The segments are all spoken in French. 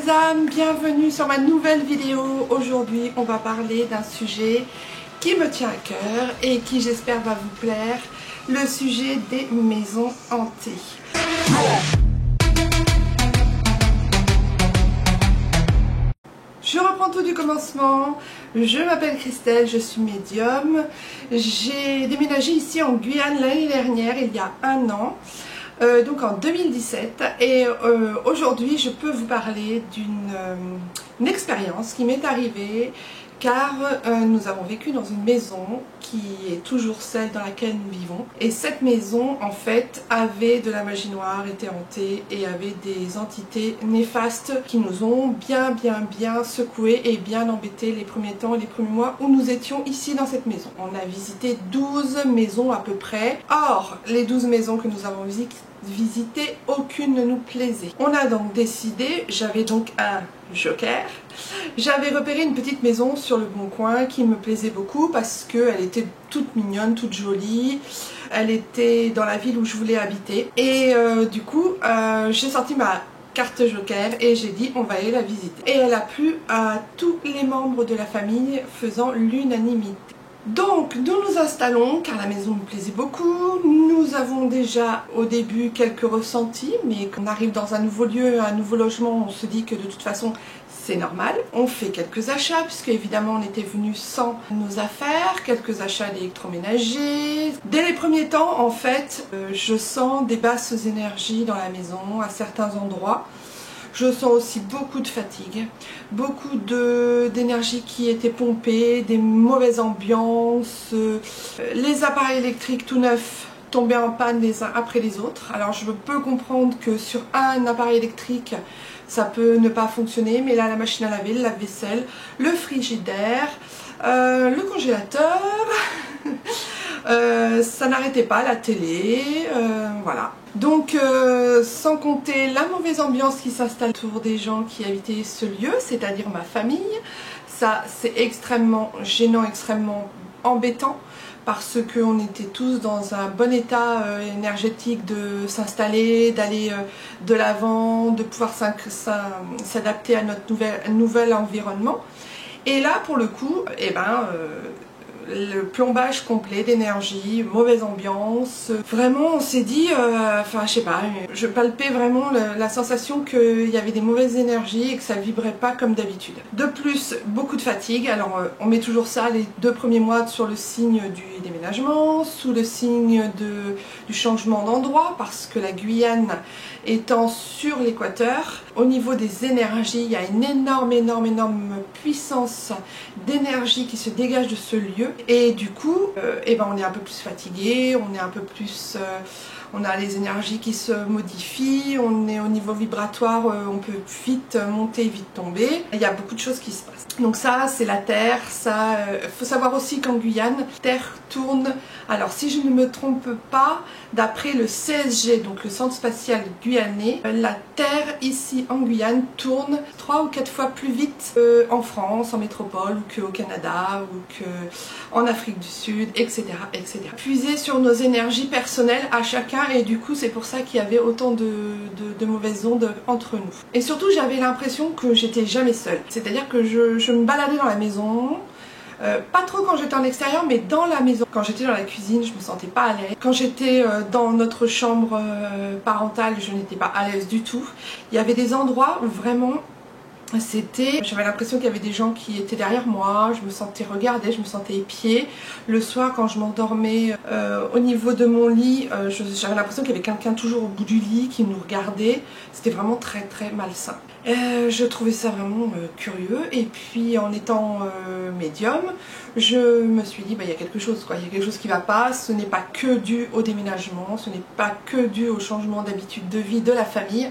belles âmes, bienvenue sur ma nouvelle vidéo. Aujourd'hui on va parler d'un sujet qui me tient à cœur et qui j'espère va vous plaire, le sujet des maisons hantées. Je reprends tout du commencement. Je m'appelle Christelle, je suis médium. J'ai déménagé ici en Guyane l'année dernière, il y a un an. Donc en 2017, et aujourd'hui je peux vous parler d'une expérience qui m'est arrivée car nous avons vécu dans une maison qui est toujours celle dans laquelle nous vivons, et cette maison en fait avait de la magie noire, était hantée et avait des entités néfastes qui nous ont bien secoués et bien embêtés les premiers temps et les premiers mois où nous étions ici dans cette maison. On a visité 12 maisons à peu près. Or les 12 maisons que nous avons visitées, aucune ne nous plaisait. On a donc décidé, j'avais donc un joker, j'avais repéré une petite maison sur le Bon Coin qui me plaisait beaucoup parce qu'elle était toute mignonne, toute jolie, elle était dans la ville où je voulais habiter, et du coup j'ai sorti ma carte joker et j'ai dit on va aller la visiter, et elle a plu à tous les membres de la famille faisant l'unanimité. Donc nous nous installons car la maison nous plaisait beaucoup. Nous avons déjà au début quelques ressentis, mais quand on arrive dans un nouveau lieu, un nouveau logement, on se dit que de toute façon c'est normal. On fait quelques achats puisque évidemment on était venu sans nos affaires, quelques achats d'électroménager. Dès les premiers temps en fait je sens des basses énergies dans la maison à certains endroits. Je sens aussi beaucoup de fatigue, beaucoup d'énergie qui était pompée, des mauvaises ambiances, les appareils électriques tout neufs tombaient en panne les uns après les autres. Alors je peux comprendre que sur un appareil électrique ça peut ne pas fonctionner, mais là la machine à laver, le lave-vaisselle, le frigidaire, le congélateur, ça n'arrêtait pas, la télé, voilà. Donc sans compter la mauvaise ambiance qui s'installe autour des gens qui habitaient ce lieu, c'est-à-dire ma famille, ça c'est extrêmement gênant, extrêmement embêtant, parce qu'on était tous dans un bon état énergétique de s'installer, d'aller de l'avant, de pouvoir s'adapter à notre nouvel environnement. Et là pour le coup, le plombage complet d'énergie, mauvaise ambiance. Vraiment on s'est dit, enfin je sais pas, je palpais vraiment la sensation qu'il y avait des mauvaises énergies et que ça vibrait pas comme d'habitude. De plus, beaucoup de fatigue. Alors on met toujours ça les 2 premiers mois sur le signe du déménagement, sous le signe du changement d'endroit, parce que la Guyane étant sur l'équateur, au niveau des énergies, il y a une énorme puissance d'énergie qui se dégage de ce lieu, et du coup on est un peu plus fatigué, on est un peu plus on a les énergies qui se modifient, on est au niveau vibratoire, on peut vite monter, vite tomber. Il y a beaucoup de choses qui se passent. Donc ça c'est la Terre, ça faut savoir aussi qu'en Guyane, Terre tourne, alors si je ne me trompe pas, d'après le CSG, donc le Centre Spatial Guyanais, la Terre ici en Guyane tourne 3 ou 4 fois plus vite qu'en France, en métropole, ou qu'au Canada, ou qu'en Afrique du Sud, etc. Puiser sur nos énergies personnelles à chacun, et du coup c'est pour ça qu'il y avait autant de mauvaises ondes entre nous. Et surtout j'avais l'impression que j'étais jamais seule, c'est-à-dire que je me baladais dans la maison, pas trop quand j'étais en extérieur, mais dans la maison. Quand j'étais dans la cuisine, je me sentais pas à l'aise. Quand j'étais dans notre chambre parentale, je n'étais pas à l'aise du tout. Il y avait des endroits où vraiment j'avais l'impression qu'il y avait des gens qui étaient derrière moi, je me sentais regardée, je me sentais épiée. Le soir quand je m'endormais au niveau de mon lit, j'avais l'impression qu'il y avait quelqu'un toujours au bout du lit qui nous regardait. C'était vraiment très malsain. Je trouvais ça vraiment curieux, et puis en étant médium, je me suis dit il y a quelque chose quoi, il y a quelque chose qui va pas, ce n'est pas que dû au déménagement, ce n'est pas que dû au changement d'habitude de vie de la famille.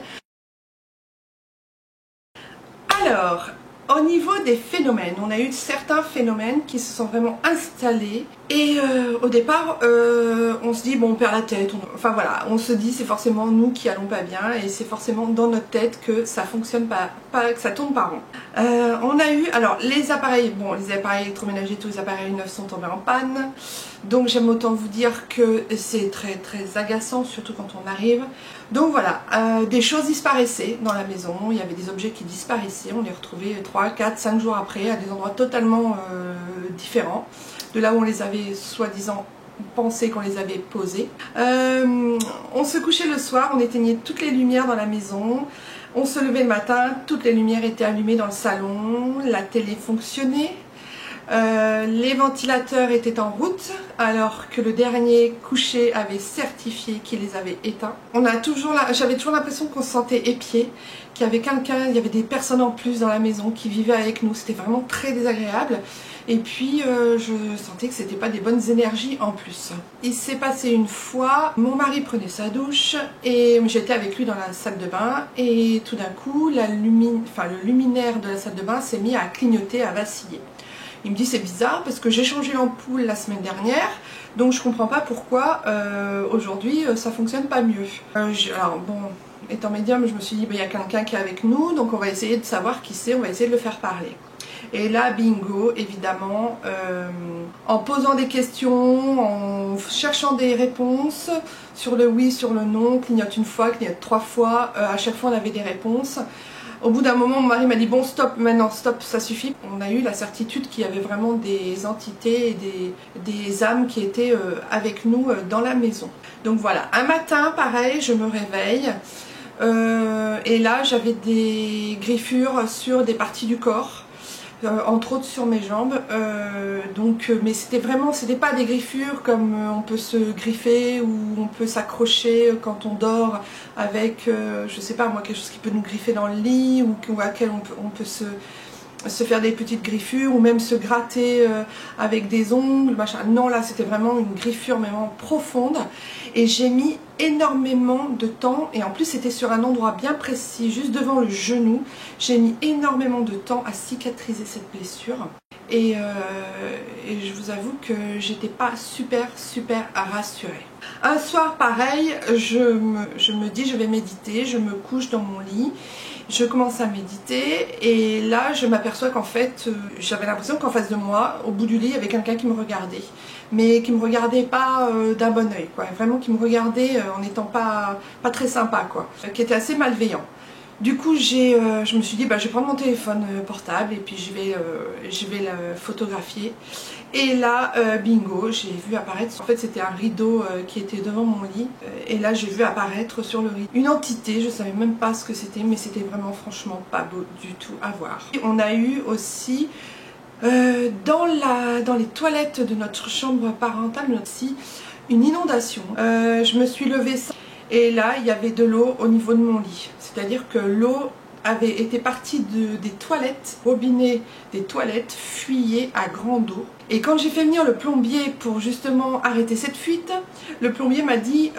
Alors, au niveau des phénomènes, on a eu certains phénomènes qui se sont vraiment installés, et au départ on se dit bon, on perd la tête, enfin voilà, on se dit c'est forcément nous qui allons pas bien, et c'est forcément dans notre tête que ça fonctionne pas que ça tourne pas rond. On a eu alors les appareils électroménagers, tous les appareils neufs sont tombés en panne. Donc j'aime autant vous dire que c'est très agaçant, surtout quand on arrive. Donc voilà, des choses disparaissaient dans la maison, il y avait des objets qui disparaissaient, on les retrouvait 3, 4, 5 jours après à des endroits totalement différents de là où on les avait soi-disant pensé qu'on les avait posés. On se couchait le soir, on éteignait toutes les lumières dans la maison, on se levait le matin, toutes les lumières étaient allumées dans le salon, la télé fonctionnait. Les ventilateurs étaient en route alors que le dernier couché avait certifié qu'il les avait éteints. J'avais toujours l'impression qu'on se sentait épié, qu'il y avait quelqu'un, il y avait des personnes en plus dans la maison qui vivaient avec nous. C'était vraiment très désagréable. Et puis je sentais que c'était pas des bonnes énergies en plus. Il s'est passé une fois, mon mari prenait sa douche et j'étais avec lui dans la salle de bain et tout d'un coup le luminaire de la salle de bain s'est mis à clignoter, à vaciller. Il me dit c'est bizarre parce que j'ai changé l'ampoule la semaine dernière, donc je comprends pas pourquoi aujourd'hui ça fonctionne pas mieux. Alors bon, étant médium, je me suis dit il y a quelqu'un qui est avec nous, donc on va essayer de savoir qui c'est, on va essayer de le faire parler. Et là bingo, évidemment, en posant des questions, en cherchant des réponses sur le oui, sur le non, clignote une fois, clignote 3 fois, à chaque fois on avait des réponses. Au bout d'un moment, mon mari m'a dit bon stop, maintenant stop, ça suffit. On a eu la certitude qu'il y avait vraiment des entités et des âmes qui étaient avec nous dans la maison. Donc voilà, un matin pareil, je me réveille et là j'avais des griffures sur des parties du corps. Entre autres sur mes jambes, mais c'était pas des griffures comme on peut se griffer ou on peut s'accrocher quand on dort avec, je sais pas moi, quelque chose qui peut nous griffer dans le lit ou à laquelle on peut se faire des petites griffures ou même se gratter avec des ongles, machin. Non, là c'était vraiment une griffure vraiment profonde et j'ai mis énormément de temps, et en plus c'était sur un endroit bien précis, juste devant le genou. J'ai mis énormément de temps à cicatriser cette blessure et je vous avoue que j'étais pas super rassurée. Un soir pareil, je me dis je vais méditer, je me couche dans mon lit. Je commence à méditer et là je m'aperçois qu'en fait j'avais l'impression qu'en face de moi, au bout du lit, il y avait quelqu'un qui me regardait, mais qui me regardait pas d'un bon oeil, quoi. Vraiment qui me regardait en n'étant pas très sympa, quoi, qui était assez malveillant. Du coup je me suis dit bah, je vais prendre mon téléphone portable et puis je vais le photographier. Et là bingo, j'ai vu apparaître, en fait c'était un rideau qui était devant mon lit, et là j'ai vu apparaître sur le rideau une entité, je savais même pas ce que c'était, mais c'était vraiment franchement pas beau du tout à voir. Et on a eu aussi dans les toilettes de notre chambre parentale aussi une inondation. Je me suis levée et là il y avait de l'eau au niveau de mon lit, c'est-à-dire que l'eau avait été partie des toilettes, robinet des toilettes fuyait à grande eau. Et quand j'ai fait venir le plombier pour justement arrêter cette fuite, le plombier m'a dit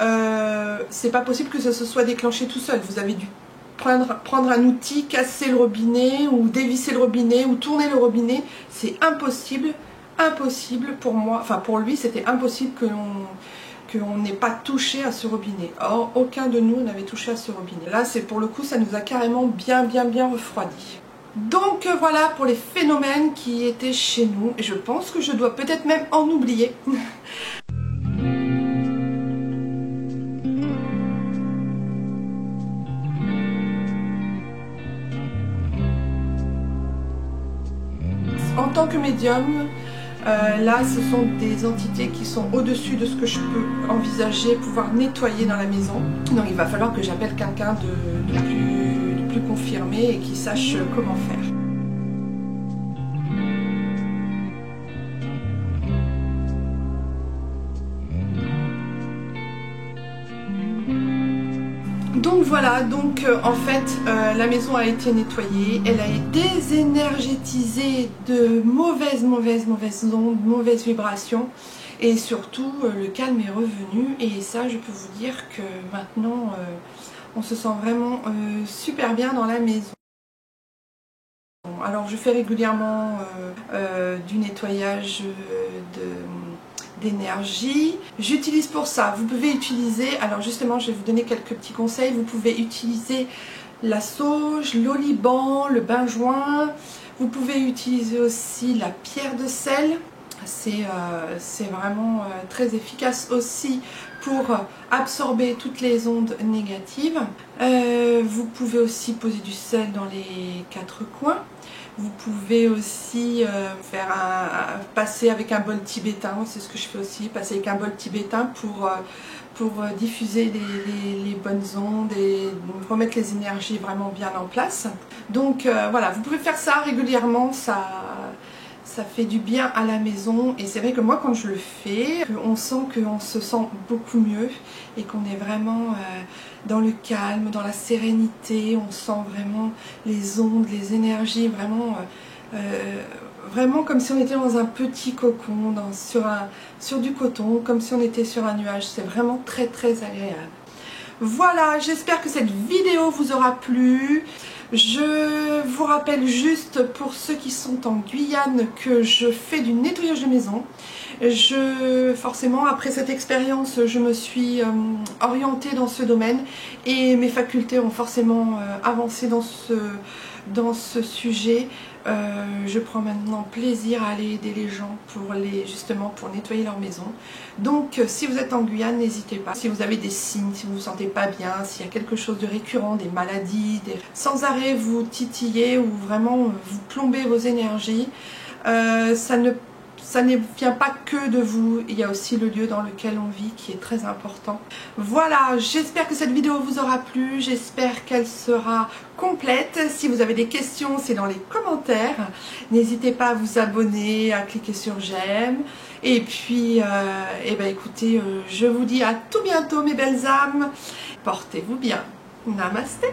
c'est pas possible que ça se soit déclenché tout seul, vous avez dû prendre un outil, casser le robinet ou dévisser le robinet ou tourner le robinet, c'est impossible pour moi, enfin pour lui c'était impossible qu'on n'ait pas touché à ce robinet. Or, aucun de nous n'avait touché à ce robinet. Là, c'est pour le coup, ça nous a carrément bien refroidi. Donc voilà pour les phénomènes qui étaient chez nous. Et je pense que je dois peut-être même en oublier. En tant que médium, là ce sont des entités qui sont au-dessus de ce que je peux envisager pouvoir nettoyer dans la maison. Donc il va falloir que j'appelle quelqu'un de plus confirmé et qui sache comment faire. Donc voilà, en fait la maison a été nettoyée, elle a été désénergétisée de mauvaises ondes, mauvaises vibrations, et surtout le calme est revenu, et ça je peux vous dire que maintenant on se sent vraiment super bien dans la maison. Alors je fais régulièrement du nettoyage d'énergie. J'utilise pour ça, vous pouvez utiliser, alors justement je vais vous donner quelques petits conseils, vous pouvez utiliser la sauge, l'oliban, le benjoin, vous pouvez utiliser aussi la pierre de sel, C'est vraiment très efficace aussi pour absorber toutes les ondes négatives. Vous pouvez aussi poser du sel dans les 4 coins. Vous pouvez aussi passer avec un bol tibétain, c'est ce que je fais aussi, passer avec un bol tibétain pour diffuser les bonnes ondes et remettre les énergies vraiment bien en place. Donc voilà, vous pouvez faire ça régulièrement, ça fait du bien à la maison et c'est vrai que moi quand je le fais, on sent qu'on se sent beaucoup mieux et qu'on est vraiment dans le calme, dans la sérénité, on sent vraiment les ondes, les énergies, vraiment comme si on était dans un petit cocon, sur du coton, comme si on était sur un nuage, c'est vraiment très très agréable. Voilà, j'espère que cette vidéo vous aura plu. Je vous rappelle juste pour ceux qui sont en Guyane que je fais du nettoyage de maison. Forcément, après cette expérience, je me suis orientée dans ce domaine et mes facultés ont forcément avancé dans ce sujet. Je prends maintenant plaisir à aller aider les gens justement pour nettoyer leur maison. Donc si vous êtes en Guyane, n'hésitez pas. Si vous avez des signes, si vous ne vous sentez pas bien, s'il y a quelque chose de récurrent, des maladies, sans arrêt vous titillez ou vraiment vous plombez vos énergies, ça ne vient pas que de vous, il y a aussi le lieu dans lequel on vit qui est très important. Voilà, j'espère que cette vidéo vous aura plu, j'espère qu'elle sera complète. Si vous avez des questions, c'est dans les commentaires. N'hésitez pas à vous abonner, à cliquer sur j'aime. Et puis, écoutez, je vous dis à tout bientôt mes belles âmes. Portez-vous bien. Namasté.